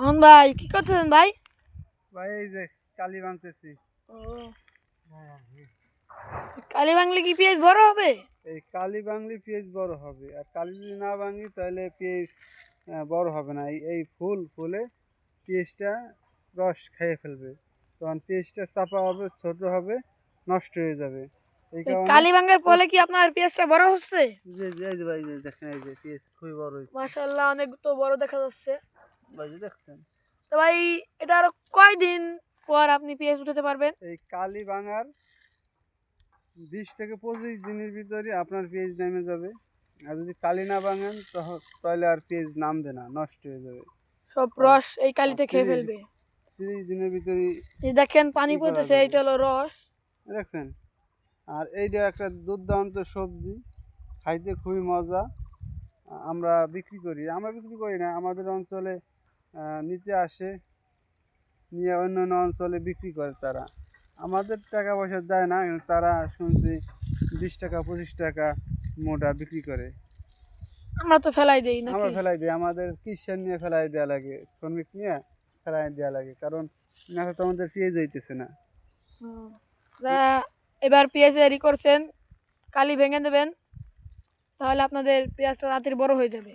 মোহন ভাই কি করতেছেন ভাই? ভাই এই যে কালি ভাঙতেছি। ও, কালি ভাঙলে কি পেঁয়াজ বড় হবে? এই কালি ভাঙলে পেঁয়াজ বড় হবে, আর কালি যদি না ভাঙি তাহলে পেঁয়াজ বড় হবে না। এই ফুলে পেঁয়াজটা রস খেয়ে ফেলবে, তখন পেঁয়াজটা চাপা হবে, ছোট হবে, নষ্ট হয়ে যাবে। এই এই কারণে কালি ভাঙার ফলে কি আপনার পেঁয়াজটা বড় হচ্ছে? এই যে ভাই, যে দেখেন, এই যে পেঁয়াজ খুবই বড় হয়েছে। মাশাআল্লাহ, অনেক তো বড় দেখা যাচ্ছে। ভাই যে দেখছেন, তো ভাই, এটা আরো কয়দিন পর আপনি পেঁয়াজ উঠাতে পারবেন? এই কালি ভাঙার 20 থেকে 25 দিনের ভিতরে আপনার পেঁয়াজ নেমে যাবে। আর যদি কালি না ভাঙেন তাহলে আর পেঁয়াজ নামবে না, নষ্ট হয়ে যাবে। সব আর রস এই আর কালিতে খেয়ে তিরিশ ফেলবে। 30 দিনের ভিতরে এই দেখেন পানি ই করা পড়তেছে, যাবে। এইটা হলো রস। দেখছেন, আর এইটা একটা দুর্দান্ত সবজি, খাইতে খুবই মজা। আমরা বিক্রি করি না, আমাদের অঞ্চলে নিতে আসে, নিয়ে অন্যান্য অঞ্চলে বিক্রি করে তারা। আমাদের টাকা পয়সা দেয় না, কিন্তু তারা শুনছি 20 টাকা 25 টাকা মোটা বিক্রি করে। আমরা তো ফেলাই দেই আমরা নাকি? ফেলাই দিই, আমাদের কিষান নিয়ে ফেলাই দেওয়া লাগে, শ্রমিক নিয়ে ফেলাই দেওয়া লাগে, কারণ না তো আমাদের পেঁয়াজ হইতেছে না। হুম। তা এবার পেঁয়াজ রেডি করছেন, কালি ভেঙে দেবেন, তাহলে আপনাদের পেঁয়াজটা তাড়াতাড়ি বড় হয়ে যাবে।